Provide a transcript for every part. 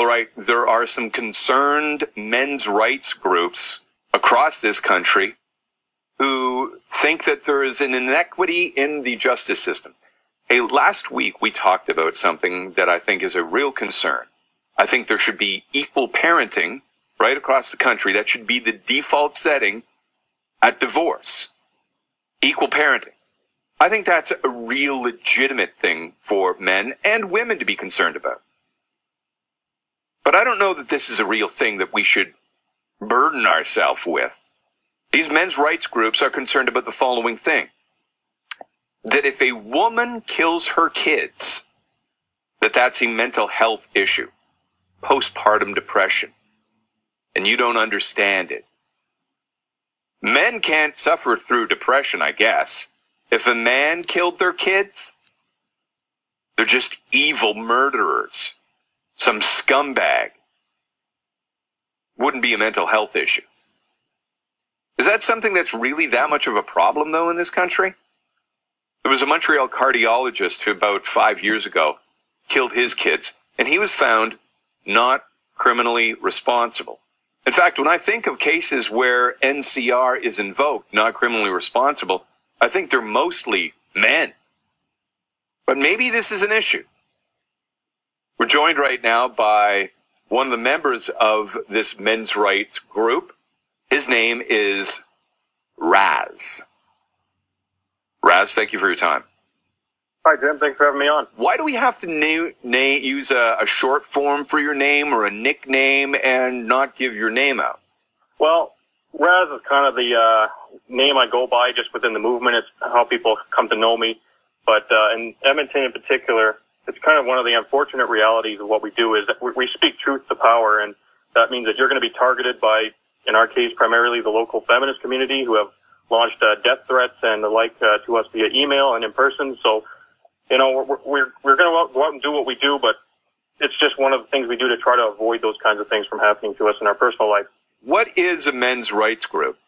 All right, there are some concerned men's rights groups across this country who think that there is an inequity in the justice system. Hey, last week we talked about something that I think is a real concern. I think there should be equal parenting right across the country. That should be the default setting at divorce. Equal parenting. I think that's a real legitimate thing for men and women to be concerned about. But I don't know that this is a real thing that we should burden ourselves with. These men's rights groups are concerned about the following thing. That if a woman kills her kids, that's a mental health issue. Postpartum depression. And you don't understand it. Men can't suffer through depression, I guess. If a man killed their kids, they're just evil murderers. Some scumbag. Wouldn't be a mental health issue. Is that something that's really that much of a problem, though, in this country? There was a Montreal cardiologist who about 5 years ago killed his kids, and he was found not criminally responsible. In fact, when I think of cases where NCR is invoked, not criminally responsible, I think they're mostly men. But maybe this is an issue. We're joined right now by one of the members of this men's rights group. His name is Raz. Raz, thank you for your time. Hi, Jim. Thanks for having me on. Why do we have to use a short form for your name or a nickname and not give your name out? Well, Raz is kind of the name I go by just within the movement. It's how people come to know me. But in Edmonton in particular, it's kind of one of the unfortunate realities of what we do is that we speak truth to power, and that means that you're going to be targeted by, in our case, primarily the local feminist community who have launched death threats and the like to us via email and in person. So, you know, we're going to go out and do what we do, but it's just one of the things we do to try to avoid those kinds of things from happening to us in our personal life. What is a men's rights group?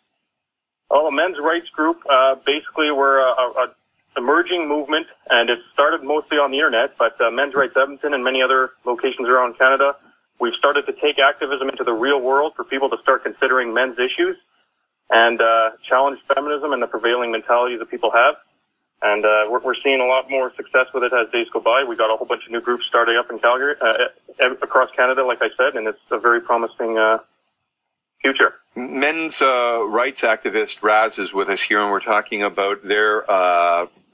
Well, a men's rights group, basically we're a emerging movement, and it started mostly on the internet, but Men's Rights Edmonton and many other locations around Canada, we've started to take activism into the real world for people to start considering men's issues and challenge feminism and the prevailing mentalities that people have. And we're seeing a lot more success with it as days go by. We got a whole bunch of new groups starting up in Calgary, across Canada, like I said, and it's a very promising future. Men's rights activist Raz is with us here, and we're talking about their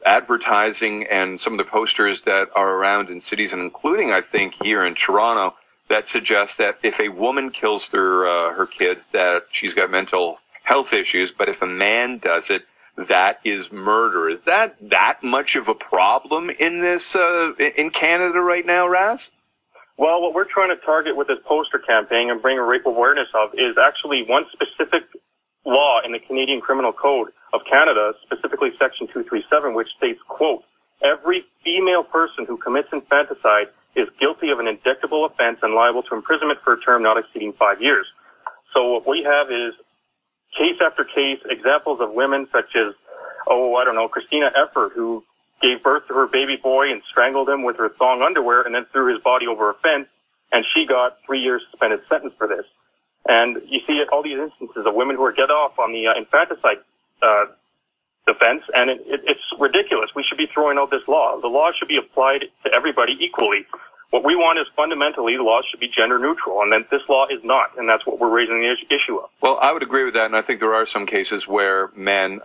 advertising and some of the posters that are around in cities, and including, I think, here in Toronto, that suggests that if a woman kills her kids, that she's got mental health issues, but if a man does it, that is murder. Is that much of a problem in this in Canada right now, Raz? Well, what we're trying to target with this poster campaign and bring a rape awareness of is actually one specific law in the Canadian Criminal Code of Canada, specifically Section 237, which states, quote, every female person who commits infanticide is guilty of an indictable offense and liable to imprisonment for a term not exceeding 5 years. So what we have is case after case examples of women such as, Christina Efford, who gave birth to her baby boy and strangled him with her thong underwear and then threw his body over a fence, and she got 3 years suspended sentence for this. And you see all these instances of women who are get off on the infanticide defense, and it's ridiculous. We should be throwing out this law. The law should be applied to everybody equally. What we want is fundamentally the laws should be gender neutral, and then this law is not, and that's what we're raising the issue of. Well, I would agree with that, and I think there are some cases where men,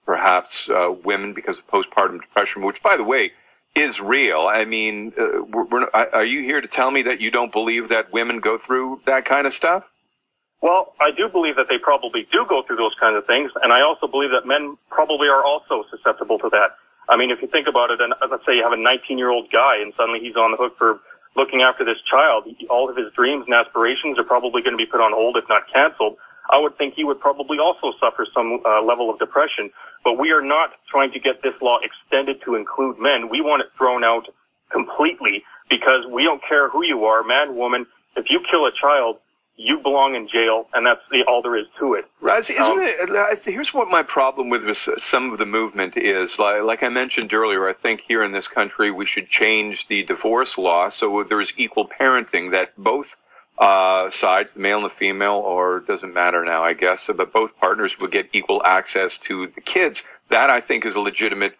perhaps women, because of postpartum depression, which, by the way, is real. I mean, are you here to tell me that you don't believe that women go through that kind of stuff? Well, I do believe that they probably do go through those kinds of things, and I also believe that men probably are also susceptible to that. I mean, if you think about it, and let's say you have a 19-year-old guy and suddenly he's on the hook for looking after this child, all of his dreams and aspirations are probably going to be put on hold, if not canceled. I would think he would probably also suffer some level of depression. But we are not trying to get this law extended to include men. We want it thrown out completely because we don't care who you are, man, woman. If you kill a child, you belong in jail, and that's all there is to it. Raz, isn't it? Here's what my problem with some of the movement is. Like I mentioned earlier, I think here in this country we should change the divorce law so there's equal parenting, that both sides, the male and the female, or it doesn't matter now, I guess, but both partners would get equal access to the kids. That, I think, is a legitimate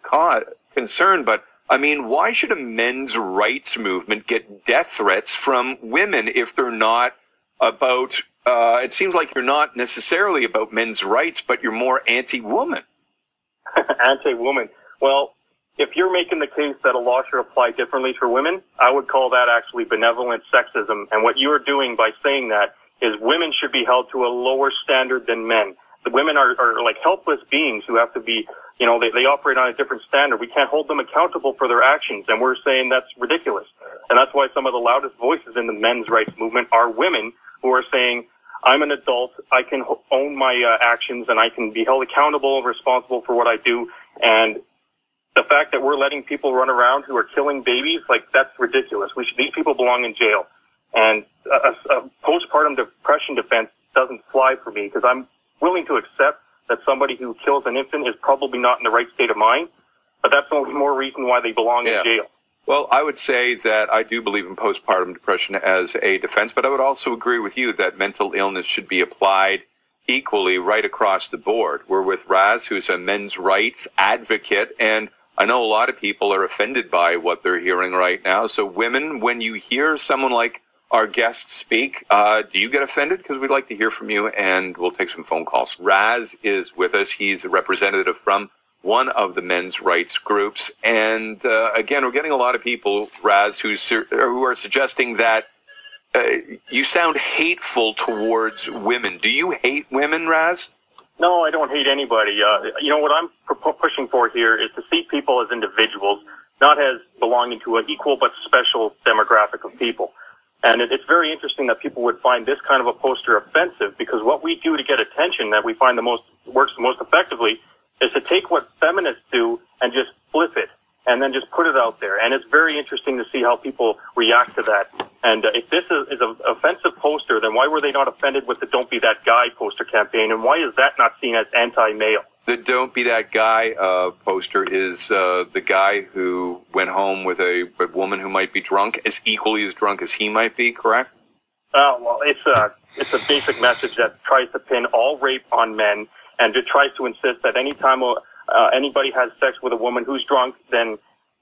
concern. But, I mean, why should a men's rights movement get death threats from women if they're not about, it seems like you're not necessarily about men's rights, but you're more anti-woman. Anti-woman. Well, if you're making the case that a law should apply differently for women, I would call that actually benevolent sexism. And what you're doing by saying that is women should be held to a lower standard than men. The women are like helpless beings who have to be, they operate on a different standard. We can't hold them accountable for their actions, and we're saying that's ridiculous. And that's why some of the loudest voices in the men's rights movement are women who are saying, I'm an adult, I can own my actions, and I can be held accountable and responsible for what I do. And the fact that we're letting people run around who are killing babies, that's ridiculous. These people belong in jail. And a postpartum depression defense doesn't fly for me, because I'm willing to accept that somebody who kills an infant is probably not in the right state of mind, but that's only more reason why they belong in jail. Well, I would say that I do believe in postpartum depression as a defense, but I would also agree with you that mental illness should be applied equally right across the board. We're with Raz, who's a men's rights advocate, and I know a lot of people are offended by what they're hearing right now. So women, when you hear someone like our guest speak, do you get offended? Because we'd like to hear from you, and we'll take some phone calls. Raz is with us. He's a representative from one of the men's rights groups. And again, we're getting a lot of people, Raz, who are suggesting that you sound hateful towards women. Do you hate women, Raz? No, I don't hate anybody. What I'm pushing for here is to see people as individuals, not as belonging to an equal but special demographic of people. And it's very interesting that people would find this kind of a poster offensive, because what we do to get attention that we find works the most effectively is to take what feminists do and just flip it and then just put it out there. And it's very interesting to see how people react to that. And if this is an offensive poster, then why were they not offended with the Don't Be That Guy poster campaign? And why is that not seen as anti-male? The Don't Be That Guy poster is the guy who went home with a woman who might be drunk, as equally as drunk as he might be, correct? Well, it's a basic message that tries to pin all rape on men, and it tries to insist that any time anybody has sex with a woman who's drunk, then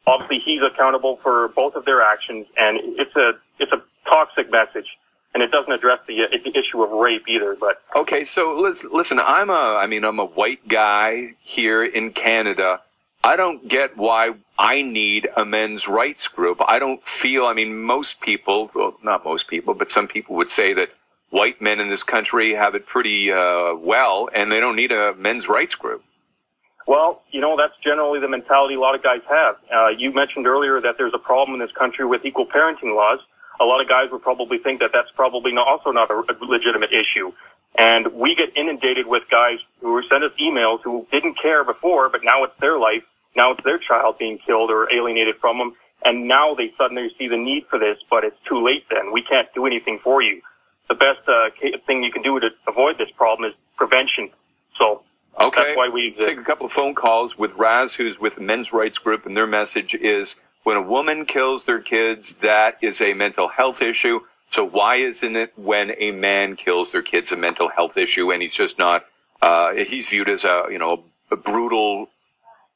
obviously he's accountable for both of their actions, and it's a toxic message. And it doesn't address the issue of rape either. But okay, so listen. I'm a white guy here in Canada. I don't get why I need a men's rights group. I don't feel. Most people, well, not most people, but some people would say that white men in this country have it pretty well, and they don't need a men's rights group. Well, that's generally the mentality a lot of guys have. You mentioned earlier that there's a problem in this country with equal parenting laws. A lot of guys would probably think that that's probably also not a legitimate issue. And we get inundated with guys who send us emails who didn't care before, but now it's their life. Now it's their child being killed or alienated from them. And now they suddenly see the need for this, but it's too late then. We can't do anything for you. The best thing you can do to avoid this problem is prevention. So okay, that's why we take a couple of phone calls with Raz, who's with the men's rights group, and their message is, when a woman kills their kids, that is a mental health issue. So why isn't it when a man kills their kids a mental health issue, and he's just not, he's viewed as a brutal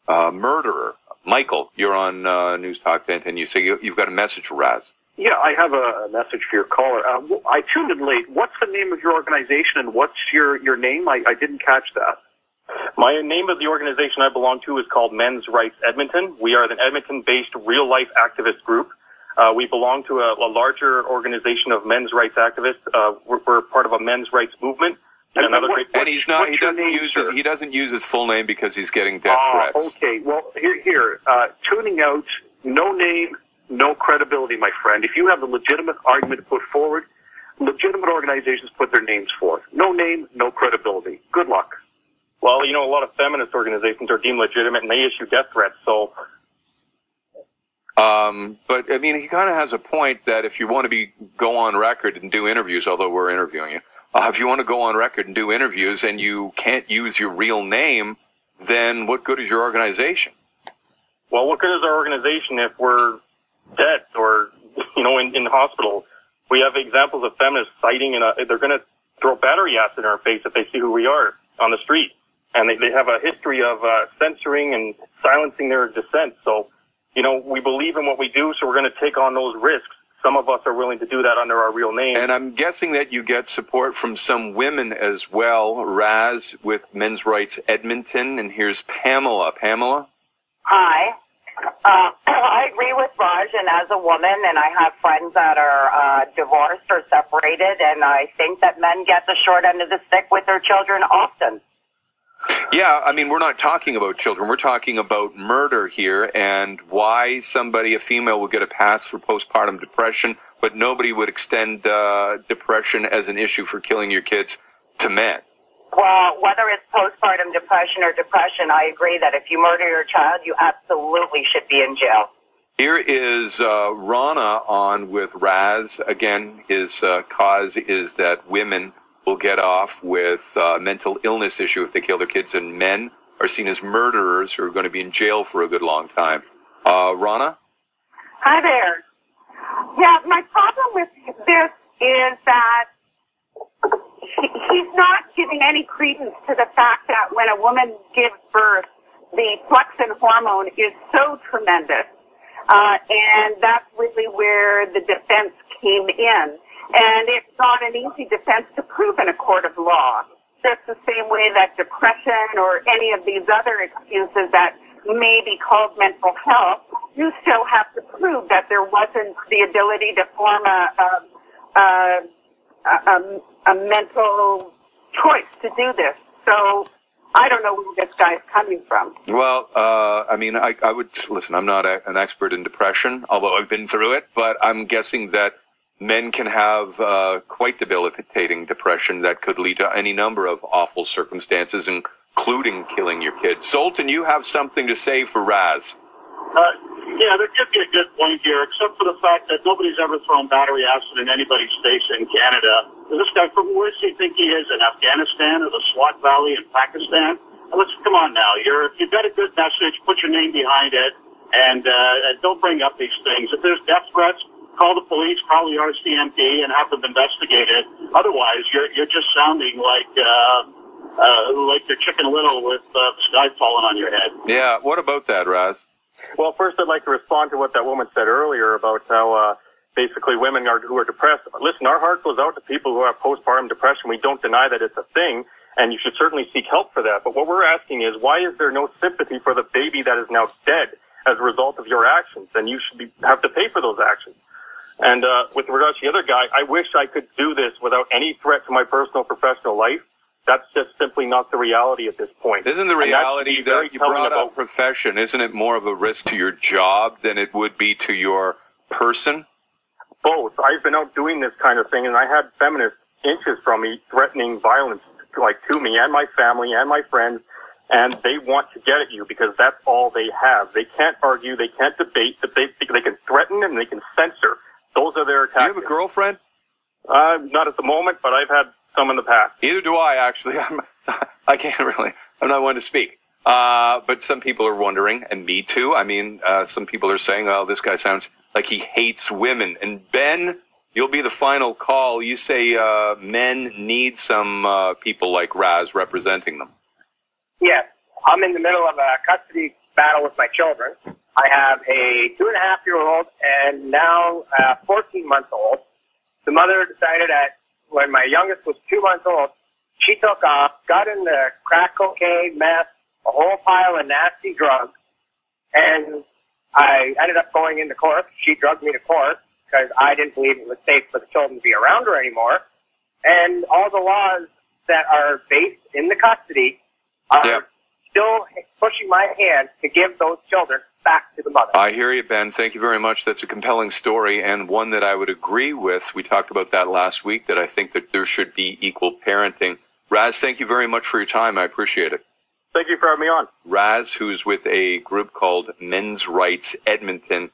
murderer? Michael, you're on Newstalk 1010. You say you've got a message for Raz. Yeah, I have a message for your caller. I tuned in late. What's the name of your organization, and what's your name? I didn't catch that. My name of the organization I belong to is called Men's Rights Edmonton. We are an Edmonton-based real-life activist group. We belong to a larger organization of men's rights activists. We're part of a men's rights movement. And he doesn't use his full name because he's getting death threats. Okay. Well, here, tuning out, no name, no credibility, my friend. If you have a legitimate argument to put forward, legitimate organizations put their names forth. No name, no credibility. Good luck. Well, a lot of feminist organizations are deemed legitimate, and they issue death threats. So, But I mean, he kind of has a point that if you want to go on record and do interviews, although we're interviewing you, if you want to go on record and do interviews and you can't use your real name, then what good is your organization? Well, what good is our organization if we're dead or, in the hospital? We have examples of feminists citing, and they're going to throw battery acid in our face if they see who we are on the street. And they have a history of censoring and silencing their dissent. So, we believe in what we do, so we're going to take on those risks. Some of us are willing to do that under our real name. And I'm guessing that you get support from some women as well. Raz with Men's Rights Edmonton, and here's Pamela. Pamela? Hi. I agree with Raj, and as a woman, and I have friends that are divorced or separated, and I think that men get the short end of the stick with their children often. Yeah, I mean, we're not talking about children. We're talking about murder here, and why a female would get a pass for postpartum depression, but nobody would extend depression as an issue for killing your kids to men. Well, whether it's postpartum depression or depression, I agree that if you murder your child, you absolutely should be in jail. Here is Rana on with Raz. Again, his cause is that women will get off with mental illness issue if they kill their kids, and men are seen as murderers who are going to be in jail for a good long time. Rana? Hi there. Yeah, my problem with this is that he's not giving any credence to the fact that when a woman gives birth, the flexin hormone is so tremendous. And that's really where the defense came in. And it's not an easy defense to prove in a court of law. Just the same way that depression or any of these other excuses that may be called mental health, you still have to prove that there wasn't the ability to form a mental choice to do this. So I don't know where this guy's coming from. Well, I mean, I would listen. I'm not an expert in depression, although I've been through it. But I'm guessing that men can have quite debilitating depression that could lead to any number of awful circumstances, including killing your kids. Zoltan, you have something to say for Raz. Yeah, there could be a good point here, except for the fact that nobody's ever thrown battery acid in anybody's face in Canada. This guy, from where does he think he is, in Afghanistan or the Swat Valley in Pakistan? Let's come on now. If you've got a good message, put your name behind it, and don't bring up these things. If there's death threats, call the police, call the RCMP, and have them investigated. Otherwise, you're just sounding like you're Chicken Little with the sky falling on your head. Yeah, what about that, Raz? Well, first I'd like to respond to what that woman said earlier about how basically women who are depressed. Listen, our heart goes out to people who have postpartum depression. We don't deny that it's a thing, and you should certainly seek help for that. But what we're asking is, why is there no sympathy for the baby that is now dead as a result of your actions? And you should have to pay for those actions. And with regards to the other guy, I wish I could do this without any threat to my personal professional life. That's just simply not the reality at this point. Isn't the reality that you brought up profession, isn't it more of a risk to your job than it would be to your person? Both. I've been out doing this kind of thing, and I had feminists inches from me threatening violence to me and my family and my friends, and they want to get at you because that's all they have. They can't argue, they can't debate, but they can threaten and they can censor. Those are their tactics. Do you have a girlfriend? Not at the moment, but I've had some in the past. Either do I, actually. I can't really. I'm not one to speak. But some people are wondering, and me too. I mean, some people are saying, oh, this guy sounds like he hates women. And Ben, you'll be the final call. You say men need some people like Raz representing them. Yes. I'm in the middle of a custody battle with my children. I have a 2.5-year-old and now 14-month-old. The mother decided when my youngest was 2 months old, she took off, got in the crack cocaine, meth, a whole pile of nasty drugs, and I ended up going into court. She drugged me to court because I didn't believe it was safe for the children to be around her anymore. And all the laws that are based in the custody are still pushing my hand to give those children back to the mother. I hear you, Ben. Thank you very much. That's a compelling story, and one that I would agree with. We talked about that last week, that I think that there should be equal parenting. Raz, thank you very much for your time. I appreciate it. Thank you for having me on. Raz, who's with a group called Men's Rights Edmonton.